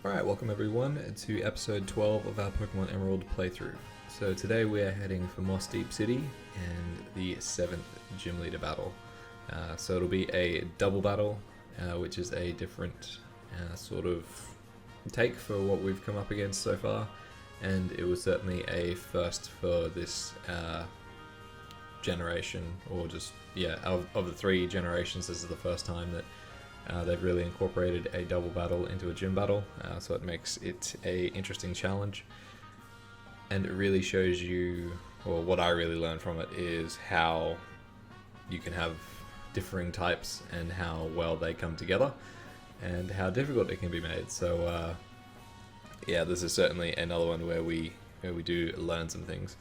Alright, welcome everyone to episode 12 of our Pokemon Emerald playthrough. So today we are heading for Mossdeep City and the 7th Gym Leader battle. So it'll be a double battle, which is a different sort of take for what we've come up against so far. And it was certainly a first for this generation, or just, of the three generations, this is the first time that they've really incorporated a double battle into a gym battle, so it makes it a interesting challenge, and it really shows you, or what I really learned from it is how you can have differing types and how well they come together and how difficult it can be made. So this is certainly another one where we do learn some things.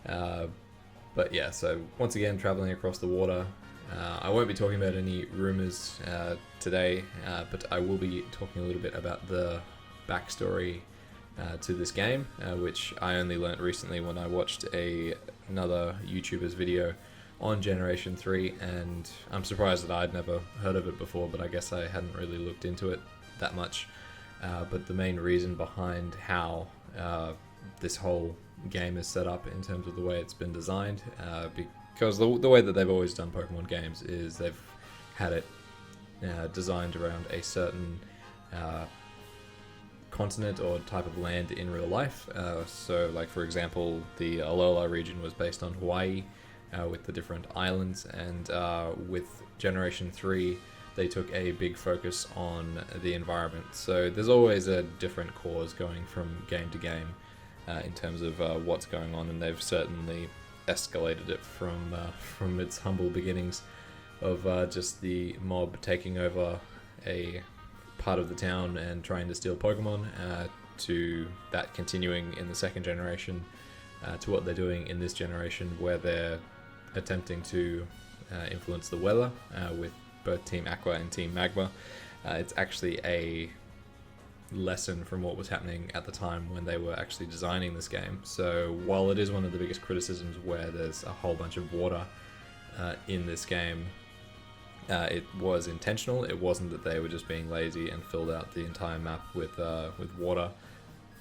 But yeah, so once again, traveling across the water. I won't be talking about any rumors today, but I will be talking a little bit about the backstory to this game, which I only learnt recently when I watched another YouTuber's video on Generation 3, and I'm surprised that I'd never heard of it before, but I guess I hadn't really looked into it that much. But the main reason behind how this whole game is set up in terms of the way it's been designed, because the way that they've always done Pokemon games is they've had it designed around a certain continent or type of land in real life. So like, for example, the Alola region was based on Hawaii with the different islands, and with Generation 3 they took a big focus on the environment. So there's always a different cause going from game to game in terms of what's going on, and they've certainly escalated it from its humble beginnings of just the mob taking over a part of the town and trying to steal Pokemon, to that continuing in the second generation, to what they're doing in this generation, where they're attempting to influence the weather with both Team Aqua and Team Magma. It's actually a lesson from what was happening at the time when they were actually designing this game. So while it is one of the biggest criticisms where there's a whole bunch of water in this game, it was intentional. It wasn't that they were just being lazy and filled out the entire map with water.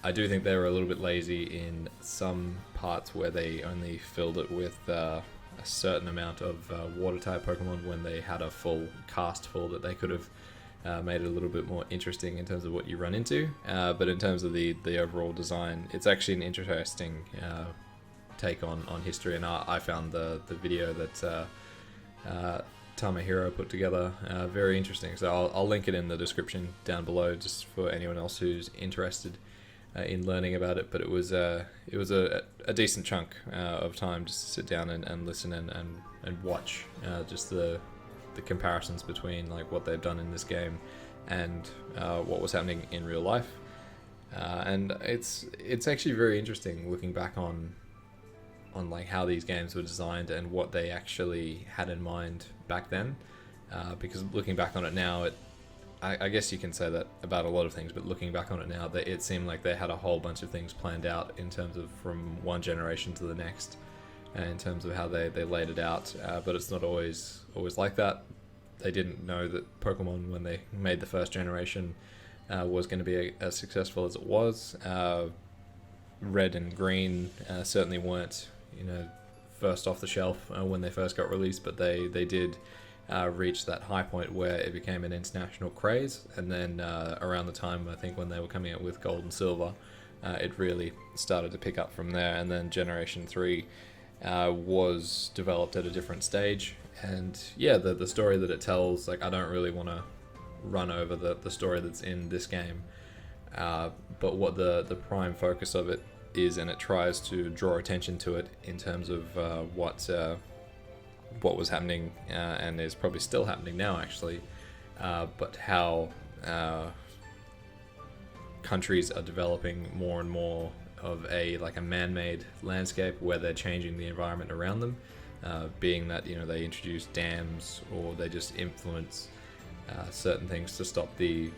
I do think they were a little bit lazy in some parts where they only filled it with a certain amount of water type Pokemon when they had a full cast full that they could have made it a little bit more interesting in terms of what you run into, but in terms of the overall design, it's actually an interesting take on history, and I found the video that Tamahiro put together very interesting, so I'll link it in the description down below just for anyone else who's interested in learning about it. But it was a decent chunk of time just to sit down and listen and watch just the comparisons between like what they've done in this game and what was happening in real life, and it's actually very interesting looking back on like how these games were designed and what they actually had in mind back then, because looking back on it now, I guess you can say that about a lot of things, but looking back on it now, that it seemed like they had a whole bunch of things planned out in terms of from one generation to the next, in terms of how they laid it out, but it's not always like that. They didn't know that Pokemon, when they made the first generation, was going to be as successful as it was. Red and Green certainly weren't, first off the shelf when they first got released, but they did reach that high point where it became an international craze, and then around the time, I think, when they were coming out with Gold and Silver, it really started to pick up from there, and then Generation 3 was developed at a different stage. And yeah, the story that it tells, like, I don't really want to run over the story that's in this game, but what the prime focus of it is, and it tries to draw attention to it in terms of what was happening, and is probably still happening now actually, but how countries are developing more and more of a man-made landscape where they're changing the environment around them, being that they introduce dams, or they just influence certain things to stop the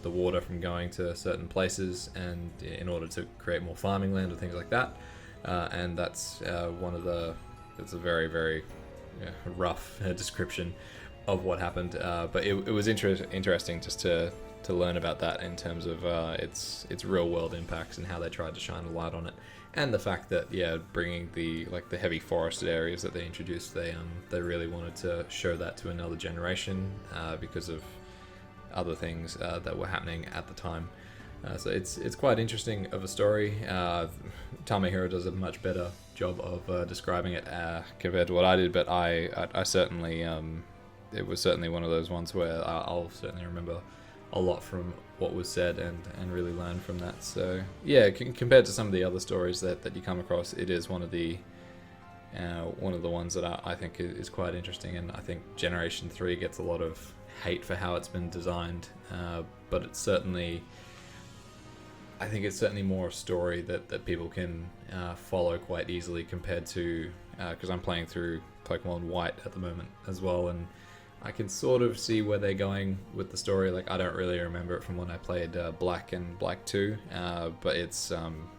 water from going to certain places, and in order to create more farming land or things like that, and that's it's a very, very rough description of what happened, but it was interesting just to to learn about that in terms of its real world impacts and how they tried to shine a light on it, and the fact that bringing the heavy forested areas that they introduced, they really wanted to show that to another generation because of other things that were happening at the time. So it's quite interesting of a story. Tamahiro does a much better job of describing it compared to what I did, but I certainly it was certainly one of those ones where I'll certainly remember a lot from what was said and really learn from that. So yeah, compared to some of the other stories that you come across, it is one of the ones that I think is quite interesting, and I think Generation 3 gets a lot of hate for how it's been designed, but it's certainly, I think it's certainly more a story that people can follow quite easily compared to, because I'm playing through Pokemon White at the moment as well, and I can sort of see where they're going with the story. Like, I don't really remember it from when I played Black and Black 2, but it's I'm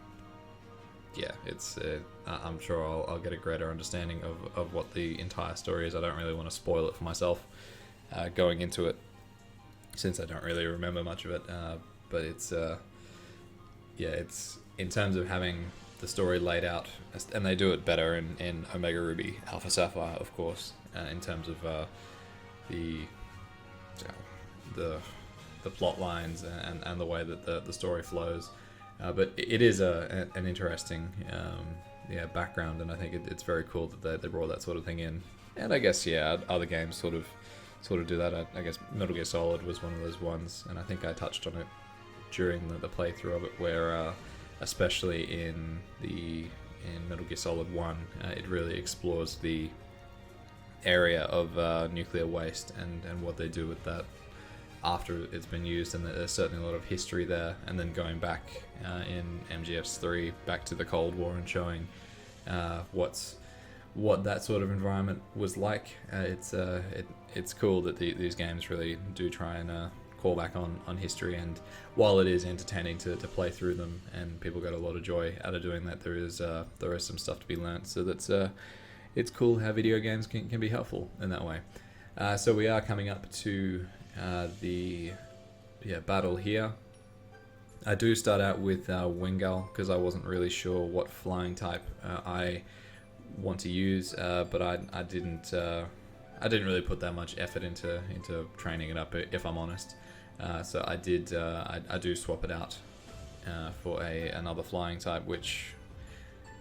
sure I'll get a greater understanding of what the entire story is. I don't really want to spoil it for myself going into it, since I don't really remember much of it, but it's in terms of having the story laid out, and they do it better in Omega Ruby Alpha Sapphire, of course, in terms of the plot lines and the way that the story flows, but it is an interesting background, and I think it's very cool that they brought that sort of thing in. And I guess other games sort of do that. I guess Metal Gear Solid was one of those ones, and I think I touched on it during the playthrough of it, where especially in Metal Gear Solid 1, it really explores the area of nuclear waste and what they do with that after it's been used, and there's certainly a lot of history there. And then going back in MGS3 back to the Cold War and showing what that sort of environment was like. It's cool that these games really do try and call back on history, and while it is entertaining to play through them and people get a lot of joy out of doing that, there is some stuff to be learnt. So that's it's cool how video games can be helpful in that way. So we are coming up to the battle here. I do start out with Wingull, because I wasn't really sure what flying type I want to use, but I didn't really put that much effort into training it up, if I'm honest. So I do swap it out for another flying type, which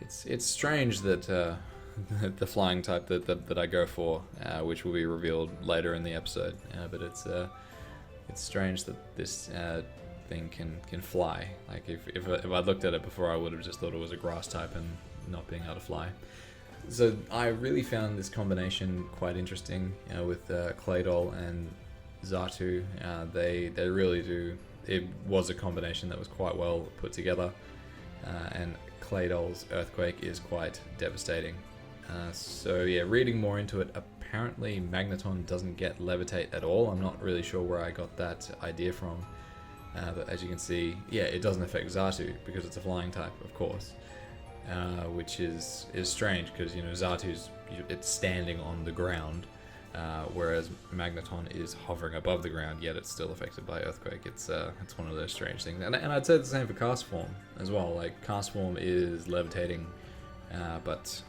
it's strange that the flying type that I go for, which will be revealed later in the episode, but it's strange that this thing can fly. Like if I looked at it before, I would have just thought it was a grass type and not being able to fly. So I really found this combination quite interesting with Claydol and Xatu. They really do. It was a combination that was quite well put together, and Claydol's Earthquake is quite devastating. So reading more into it, apparently Magneton doesn't get Levitate at all. I'm not really sure where I got that idea from, but as you can see, it doesn't affect Xatu because it's a flying type, of course. Which is strange, because Xatu's it's standing on the ground, whereas Magneton is hovering above the ground, yet it's still affected by Earthquake. It's one of those strange things, and I'd say the same for Castform as well. Like, Castform is levitating, but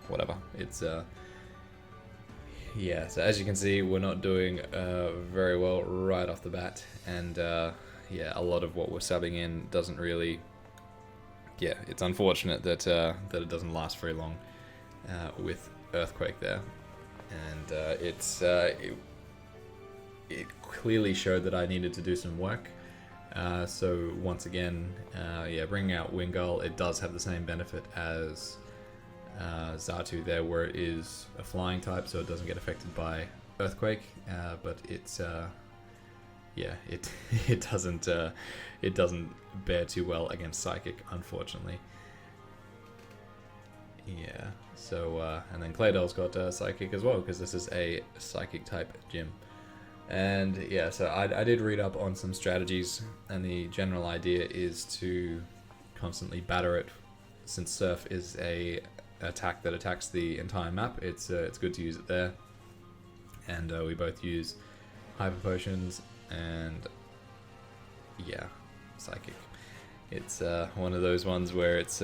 whatever. It's so as you can see, we're not doing very well right off the bat, and a lot of what we're subbing in doesn't really. It's unfortunate that it doesn't last very long with Earthquake there, and it clearly showed that I needed to do some work. So once again, bringing out Wingull, it does have the same benefit as Xatu there, where it is a flying type, so it doesn't get affected by Earthquake, but it's it doesn't bear too well against Psychic, unfortunately. So and then Claydol's got Psychic as well, because this is a Psychic type gym. And so I did read up on some strategies, and the general idea is to constantly batter it. Since Surf is a attack that attacks the entire map, it's good to use it there. And we both use Hyper Potions, and It's one of those ones where it's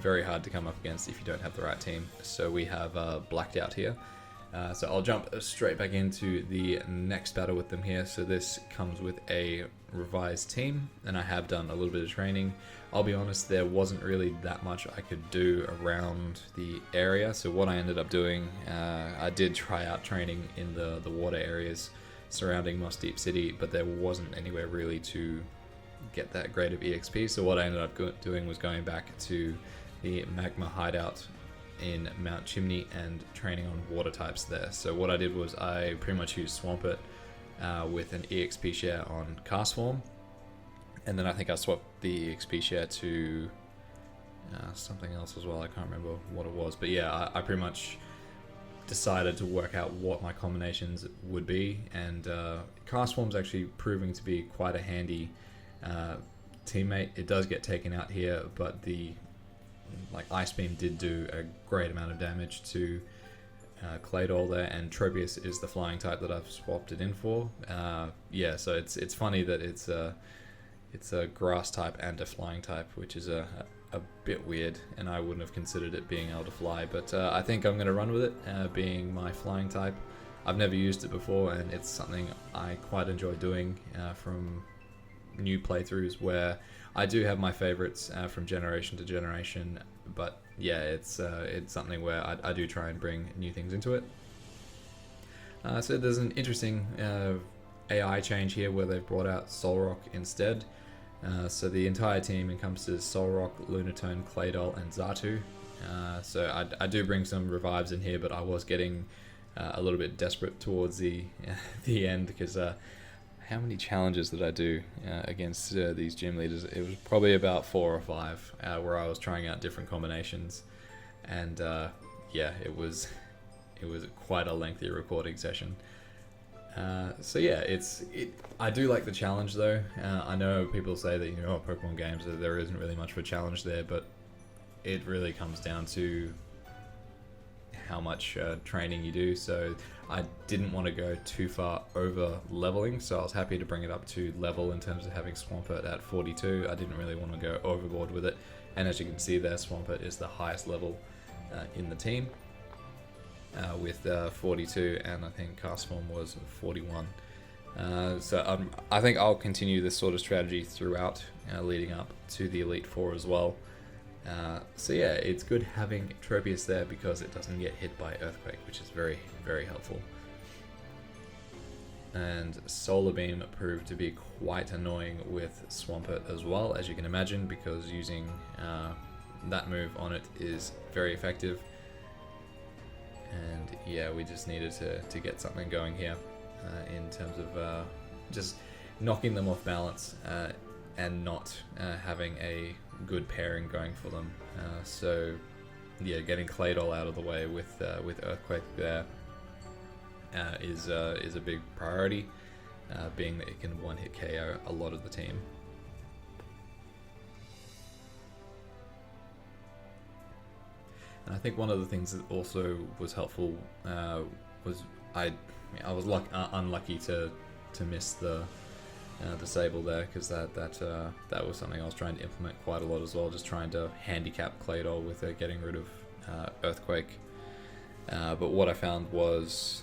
very hard to come up against if you don't have the right team. So we have blacked out here. So I'll jump straight back into the next battle with them here. So this comes with a revised team, and I have done a little bit of training. I'll be honest, there wasn't really that much I could do around the area. So what I ended up doing, I did try out training in the water areas surrounding Mossdeep City, but there wasn't anywhere really to get that grade of EXP. So what I ended up doing was going back to the magma hideout in Mount Chimney and training on water types there. So what I did was I pretty much used Swampert with an EXP share on Cast Form, and then I think I swapped the EXP share to something else as well. I can't remember what it was, but yeah, I pretty much decided to work out what my combinations would be, and Cast Form's actually proving to be quite a handy teammate. It does get taken out here, but the Ice Beam did do a great amount of damage to Claydol there, and Tropius is the flying type that I've swapped it in for. Yeah, so it's funny that it's a grass type and a flying type, which is a bit weird, and I wouldn't have considered it being able to fly, but I think I'm going to run with it, being my flying type. I've never used it before, and it's something I quite enjoy doing from new playthroughs, where I do have my favorites from generation to generation, but yeah, it's something where I do try and bring new things into it. So there's an interesting AI change here where they've brought out Solrock instead. So the entire team encompasses Solrock, Lunatone, Claydol, and Xatu. So I do bring some revives in here, but I was getting a little bit desperate towards the end, because how many challenges did I do against these gym leaders? It was probably about 4 or 5 where I was trying out different combinations, and yeah, it was quite a lengthy recording session. So yeah, I do like the challenge though. I know people say that, Pokemon games, there isn't really much of a challenge there, but it really comes down to how much training you do. So I didn't want to go too far over leveling, so I was happy to bring it up to level in terms of having Swampert at 42. I didn't really want to go overboard with it, and as you can see there, Swampert is the highest level in the team with 42, and I think Cast Form was 41. So I think I'll continue this sort of strategy throughout, leading up to the Elite Four as well. So yeah, it's good having Tropius there because it doesn't get hit by Earthquake, which is very, very helpful. And Solar Beam proved to be quite annoying with Swampert as well, as you can imagine, because using that move on it is very effective. And yeah, we just needed to get something going here in terms of just knocking them off balance and not having a good pairing going for them. So yeah, getting Claydol out of the way with Earthquake there is a big priority, being that it can one-hit KO a lot of the team. And I think one of the things that also was helpful was I was unlucky to miss the Sable there, because that was something I was trying to implement quite a lot as well, just trying to handicap Claydol with getting rid of Earthquake. But what I found was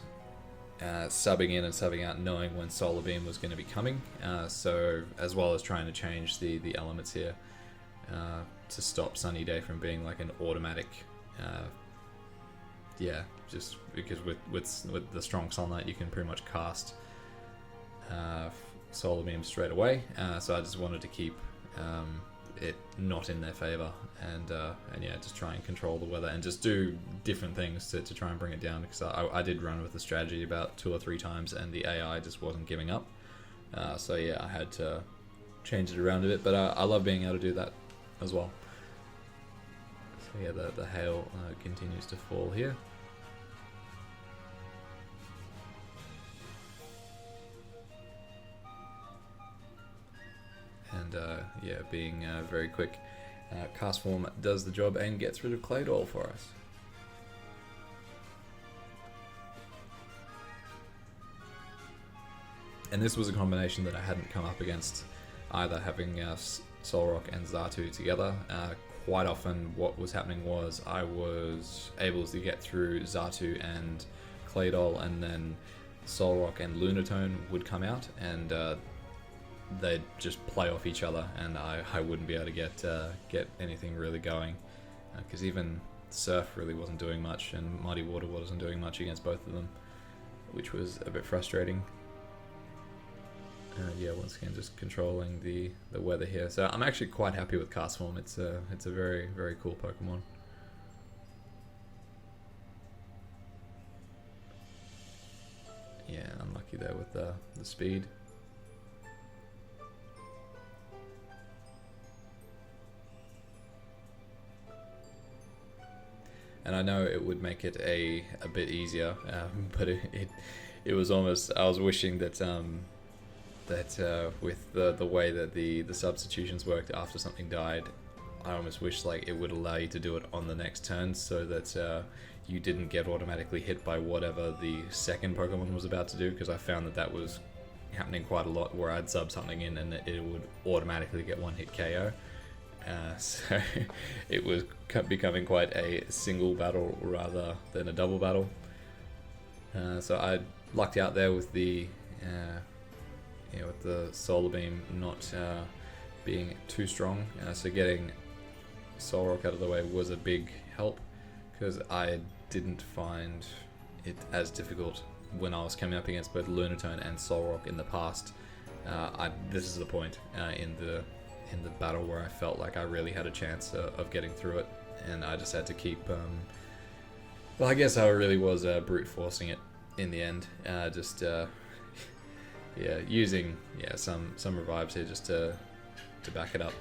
subbing in and subbing out, knowing when Solar Beam was going to be coming, so as well as trying to change the elements here to stop Sunny Day from being like an automatic. Yeah, just because with the strong sunlight you can pretty much cast Solar Beam straight away, so I just wanted to keep it not in their favor, and yeah, just try and control the weather and just do different things to try and bring it down, because I did run with the strategy about 2 or 3 times and the AI just wasn't giving up, so yeah, I had to change it around a bit, but I love being able to do that as well. So yeah, the hail continues to fall here. And yeah, being very quick, Cast Form does the job and gets rid of Claydol for us. And this was a combination that I hadn't come up against either having Solrock and Xatu together. Quite often what was happening was I was able to get through Xatu and Claydol, and then Solrock and Lunatone would come out, and they'd just play off each other, and I wouldn't be able to get anything really going, because even Surf really wasn't doing much, and Muddy Water wasn't doing much against both of them, which was a bit frustrating. Yeah, once again, just controlling the weather here. So I'm actually quite happy with Castform. It's a very, very cool Pokemon. Yeah, unlucky there with the speed. And I know it would make it a bit easier, but it was almost, I was wishing that with the way that the substitutions worked after something died, I almost wish like it would allow you to do it on the next turn, so that you didn't get automatically hit by whatever the second Pokemon was about to do, because I found that was happening quite a lot, where I'd sub something in and it would automatically get one hit KO. So it was becoming quite a single battle rather than a double battle. So I lucked out there with the with the Solar Beam not being too strong. So getting Solrock out of the way was a big help, because I didn't find it as difficult when I was coming up against both Lunatone and Solrock in the past. This is the point in the battle where I felt like I really had a chance of getting through it, and I just had to keep well, I guess I really was brute forcing it in the end, yeah, using some revives here just to back it up.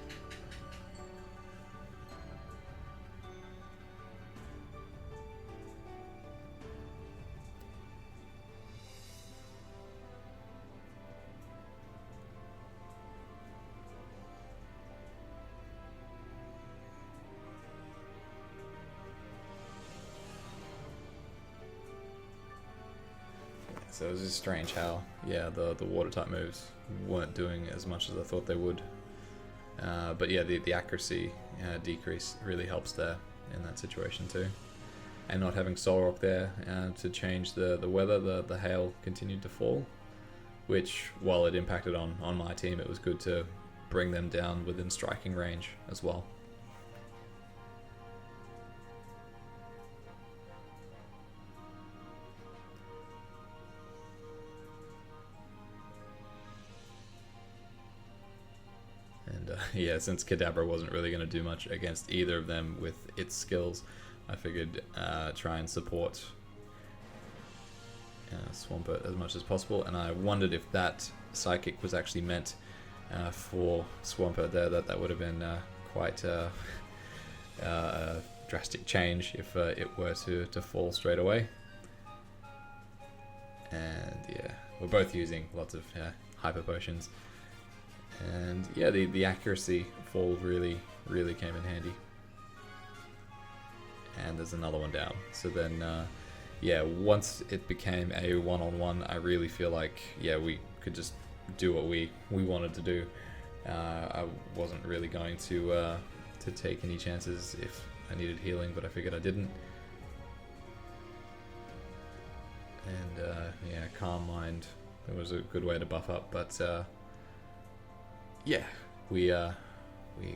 So it was just strange how, the water type moves weren't doing as much as I thought they would. But yeah, the accuracy decrease really helps there in that situation too. And not having Solrock there to change the weather, the hail continued to fall, which, while it impacted on my team, it was good to bring them down within striking range as well. And yeah, since Kadabra wasn't really going to do much against either of them with its skills, I figured try and support Swampert as much as possible. And I wondered if that Psychic was actually meant for Swampert there. That would have been quite a drastic change if it were to fall straight away. And yeah, we're both using lots of Hyper Potions. And yeah, the accuracy fall really came in handy. And there's another one down. So then, yeah, once it became a one-on-one, I really feel like, we could just do what we wanted to do. I wasn't really going to take any chances if I needed healing, but I figured I didn't. And yeah, Calm Mind, it was a good way to buff up, but yeah, we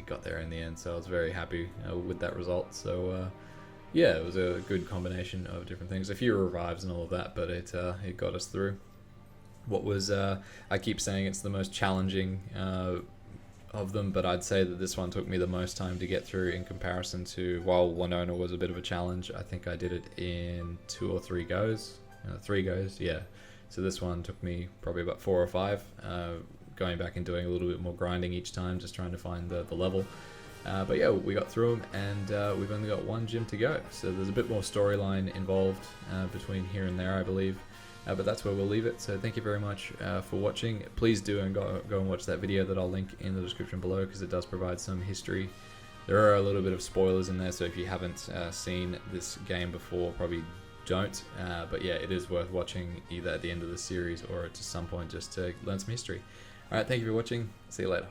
got there in the end, so I was very happy with that result. So yeah, it was a good combination of different things, a few revives and all of that, but it got us through. What was I keep saying it's the most challenging of them, but I'd say that this one took me the most time to get through in comparison to, while Winona was a bit of a challenge, I think I did it in 2 or 3 goes. 3 goes, yeah. So this one took me probably about 4 or 5, going back and doing a little bit more grinding each time, just trying to find the level. But yeah, we got through them, and we've only got 1 gym to go. So there's a bit more storyline involved between here and there, I believe. But that's where we'll leave it. So thank you very much for watching. Please do and go and watch that video that I'll link in the description below, because it does provide some history. There are a little bit of spoilers in there, so if you haven't seen this game before, probably don't. But yeah, it is worth watching either at the end of the series or at some point just to learn some history. Alright, thank you for watching. See you later.